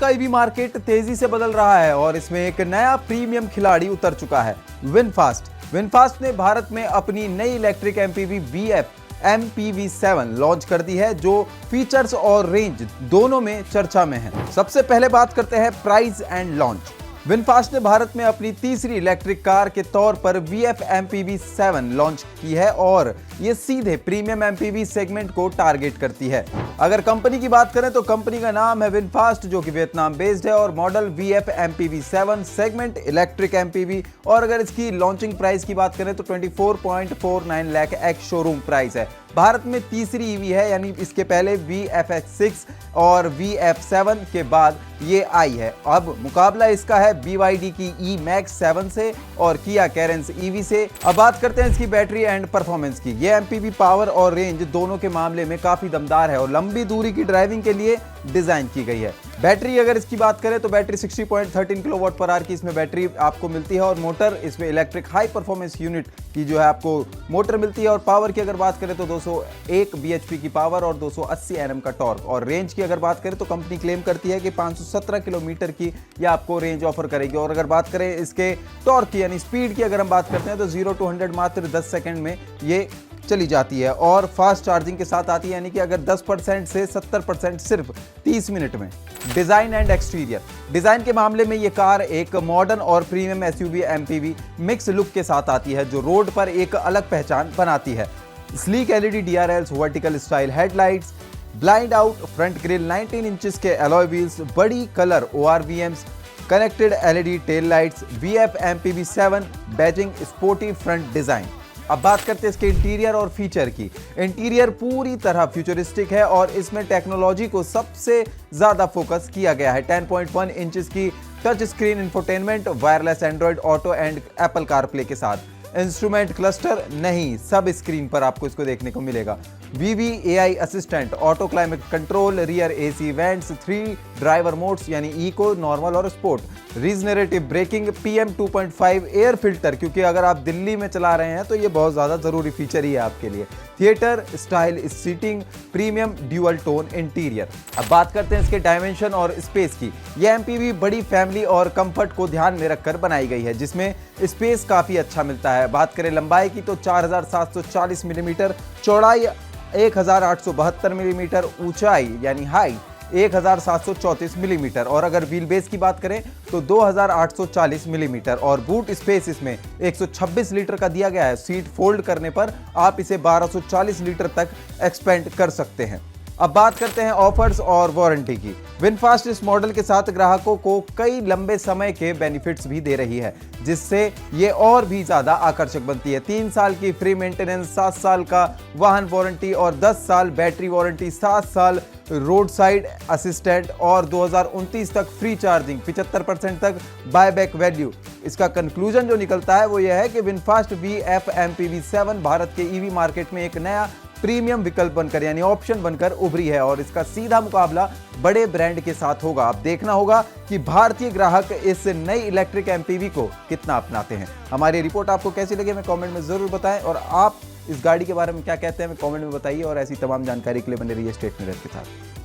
का EV market तेजी से बदल रहा है और इसमें एक नया प्रीमियम खिलाड़ी उतर चुका है, विनफास्ट। विनफास्ट ने भारत में अपनी नई electric MPV VF MPV7 launch कर दी है, जो फीचर्स और रेंज दोनों में चर्चा में है। सबसे पहले बात करते हैं प्राइस एंड लॉन्च। विनफास्ट ने भारत में अपनी तीसरी इलेक्ट्रिक कार के तौर पर VF MPV7 लॉन्च की है और ये सीधे प्रीमियम MPV सेगमेंट को टारगेट करती है। अगर कंपनी की बात करें तो कंपनी का नाम है विनफास्ट, जो कि वियतनाम बेस्ड है, और model VF MPV7 segment electric MPV। और अगर इसकी लॉन्चिंग प्राइस की बात करें तो 24.49 लाख एक्स शोरूम प्राइस है। भारत में तीसरी ईवी है, यानी इसके पहले VF6 और VF7 के बाद ये आई है। अब मुकाबला इसका है BYD की E-Max 7 से और किया कैरेंस EV से। अब बात करते हैं इसकी बैटरी एंड परफॉर्मेंस की। ये MPV पावर और रेंज दोनों के मामले में काफी दमदार है और लंबी दूरी की ड्राइविंग के लिए डिजाइन की गई है। बैटरी अगर इसकी बात करें तो बैटरी 60.13 किलोवाट पर आवर की इसमें बैटरी आपको मिलती है और मोटर इसमें इलेक्ट्रिक हाई परफॉर्मेंस यूनिट की जो है आपको मोटर मिलती है। और पावर की अगर बात करें तो 201 bhp की पावर और 280 Nm का टॉर्क। और रेंज की अगर बात करें तो कंपनी क्लेम करती है कि 517 किलोमीटर की ये आपको रेंज ऑफर करेगी। और अगर बात करें इसके टॉर्क की यानी स्पीड की अगर हम बात करते हैं तो 0 to 100 मात्र 10 सेकंड में ये चली जाती है और फास्ट चार्जिंग के साथ आती है, यानी कि अगर 10% से 70% सिर्फ 30 मिनट में। Design and exterior. डिजाइन के मामले में ये कार एक मॉडर्न और premium SUV MPV mix look के साथ आती है, जो रोड पर एक अलग पहचान बनाती है। Sleek LED DRLs, vertical style headlights, blind out front grille, 19 inches के अलॉय व्हील्स, बड़ी colour ORVMs, connected LED tail lights, VF MPV7 badging, sporty front design. अब बात करते हैं इसके इंटीरियर और फीचर की। इंटीरियर पूरी तरह फ्यूचरिस्टिक है और इसमें टेक्नोलॉजी को सबसे ज्यादा फोकस किया गया है। 10.1 इंचेस की touch screen infotainment, wireless Android auto and Apple CarPlay के साथ। इंस्ट्रूमेंट क्लस्टर नहीं, सब स्क्रीन पर आपको इसको देखने को मिलेगा। VV AI assistant, auto climate control, rear AC vents, 3 driver modes यानी इको, नॉर्मल और sport, regenerative braking, PM 2.5 air filter, क्योंकि अगर आप दिल्ली में चला रहे हैं तो ये बहुत ज़्यादा ज़रूरी फीचर ही है आपके लिए। Theatre style seating, premium dual tone interior. अब बात करते हैं इसके डायमेंशन और स्पेस की। यह MPV बड़ी फैमिली और कंफर्ट को ध्यान में रखकर बनाई गई है, जिसमें स्पेस काफ़ी अच्छा मिलता है। बात करें लंबाई की तो 4740 मिलीमीटर, चौड़ाई 1872 मिलीमीटर, ऊंचाई यानी हाइट 1734 मिलीमीटर। और अगर व्हील बेस की बात करें तो 2840 मिलीमीटर और बूट स्पेस इसमें 126 लीटर का दिया गया है। सीट फोल्ड करने पर आप इसे 1240 लीटर तक एक्सपेंड कर सकते हैं। अब बात करते हैं ऑफर्स और वारंटी की। विनफास्ट इस मॉडल के साथ ग्राहकों को कई लंबे समय के बेनिफिट्स भी दे रही है, जिससे ये और भी ज्यादा आकर्षक बनती है। 3 साल की फ्री मेंटेनेंस, 7 साल का वाहन वारंटी और 10 साल बैटरी वारंटी, 7 साल रोड साइड असिस्टेंट और 2029 तक फ्री चार्जिंग, 75% तक बायबैक वैल्यू। इसका कंक्लूजन जो निकलता है वो यह है कि विनफास्ट VF MPV7 भारत के EV मार्केट में एक नया प्रीमियम विकल्प बनकर यानी ऑप्शन बनकर उभरी है और इसका सीधा मुकाबला बड़े ब्रांड के साथ होगा। अब देखना होगा कि भारतीय ग्राहक इस नई इलेक्ट्रिक MPV को कितना अपनाते हैं। हमारी रिपोर्ट आपको कैसी लगी हमें कमेंट में जरूर बताएं और आप इस गाड़ी के बारे में क्या कहते हैं हमें कमेंट में बताइए और ऐसी तमाम जानकारी के लिए बने रहिए स्टेट मिरर के साथ।